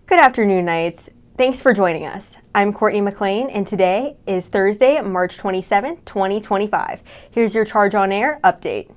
Good afternoon, Knights. Thanks for joining us. I'm Courtney McLain, and today is Thursday, March 27, 2025. Here's your Charge on Air update.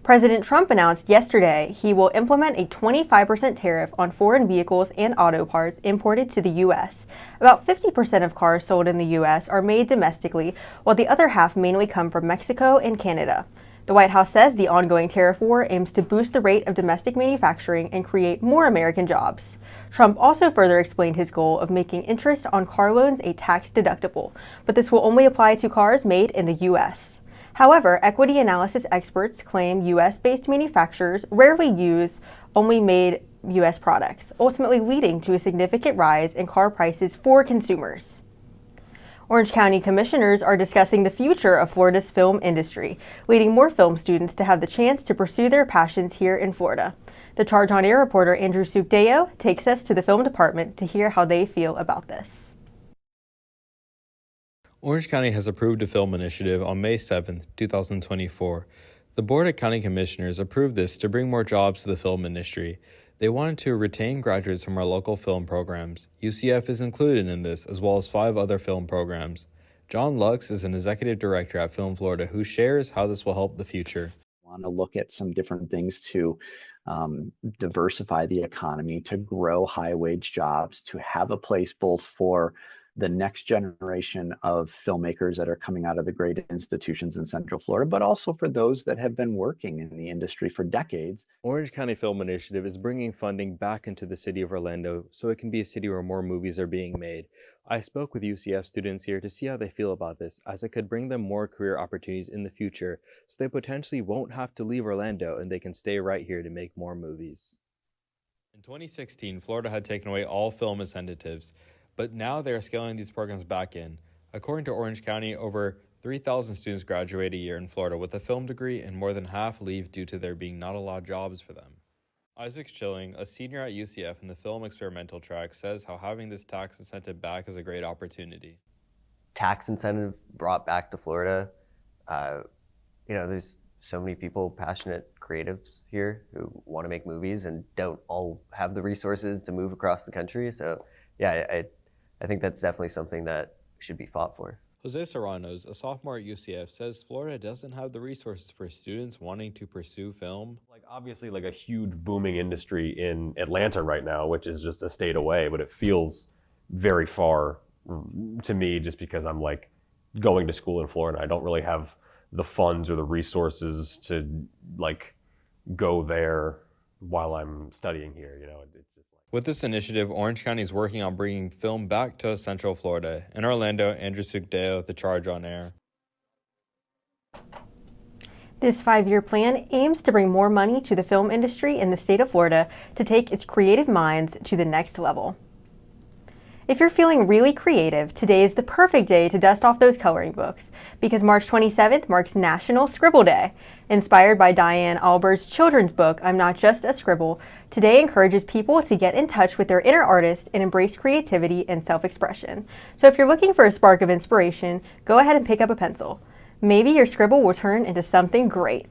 President Trump announced yesterday he will implement a 25% tariff on foreign vehicles and auto parts imported to the U.S. About 50% of cars sold in the U.S. are made domestically, while the other half mainly come from Mexico and Canada. The White House says the ongoing tariff war aims to boost the rate of domestic manufacturing and create more American jobs. Trump also further explained his goal of making interest on car loans a tax deductible, but this will only apply to cars made in the U.S. However, equity analysis experts claim U.S.-based manufacturers rarely use only made U.S. products, ultimately leading to a significant rise in car prices for consumers. Orange County commissioners are discussing the future of Florida's film industry, leading more film students to have the chance to pursue their passions here in Florida. The Charge on Air reporter Andrew Sukdeo takes us to the film department to hear how they feel about this. Orange County has approved a film initiative on May 7, 2024. The Board of County Commissioners approved this to bring more jobs to the film industry. They wanted to retain graduates from our local film programs. UCF is included in this, as well as 5 other film programs. John Lux is an executive director at Film Florida who shares how this will help the future. I want to look at some different things to diversify the economy, to grow high-wage jobs, to have a place both for the next generation of filmmakers that are coming out of the great institutions in Central Florida, but also for those that have been working in the industry for decades. Orange County Film Initiative is bringing funding back into the city of Orlando so it can be a city where more movies are being made. I spoke with UCF students here to see how they feel about this, as it could bring them more career opportunities in the future, so they potentially won't have to leave Orlando and they can stay right here to make more movies. In 2016, Florida had taken away all film incentives, but now they are scaling these programs back in. According to Orange County, over 3,000 students graduate a year in Florida with a film degree, and more than half leave due to there being not a lot of jobs for them. Isaac Schilling, a senior at UCF in the film experimental track, says how having this tax incentive back is a great opportunity. Tax incentive brought back to Florida. There's so many people, passionate creatives here who want to make movies and don't all have the resources to move across the country. So yeah, I think that's definitely something that should be fought for. Jose Serranos, a sophomore at UCF, says Florida doesn't have the resources for students wanting to pursue film. Obviously a huge booming industry in Atlanta right now, which is just a state away, but it feels very far to me just because I'm going to school in Florida. I don't really have the funds or the resources to go there while I'm studying here, With this initiative, Orange County is working on bringing film back to Central Florida. In Orlando, Andrew Sukdeo, The Charge on Air. This 5-year plan aims to bring more money to the film industry in the state of Florida to take its creative minds to the next level. If you're feeling really creative, today is the perfect day to dust off those coloring books, because March 27th marks National Scribble Day. Inspired by Diane Albert's children's book, I'm Not Just a Scribble, today encourages people to get in touch with their inner artist and embrace creativity and self-expression. So if you're looking for a spark of inspiration, go ahead and pick up a pencil. Maybe your scribble will turn into something great.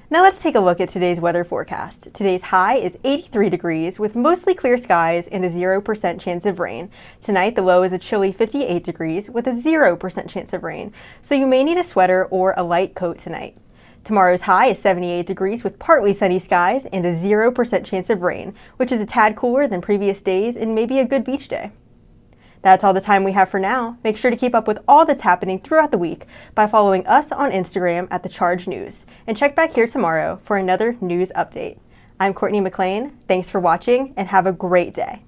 Now let's take a look at today's weather forecast. Today's high is 83 degrees with mostly clear skies and a 0% chance of rain. Tonight the low is a chilly 58 degrees with a 0% chance of rain, so you may need a sweater or a light coat tonight. Tomorrow's high is 78 degrees with partly sunny skies and a 0% chance of rain, which is a tad cooler than previous days and maybe a good beach day. That's all the time we have for now. Make sure to keep up with all that's happening throughout the week by following us on Instagram at The Charge News, and check back here tomorrow for another news update. I'm Courtney McLain. Thanks for watching and have a great day.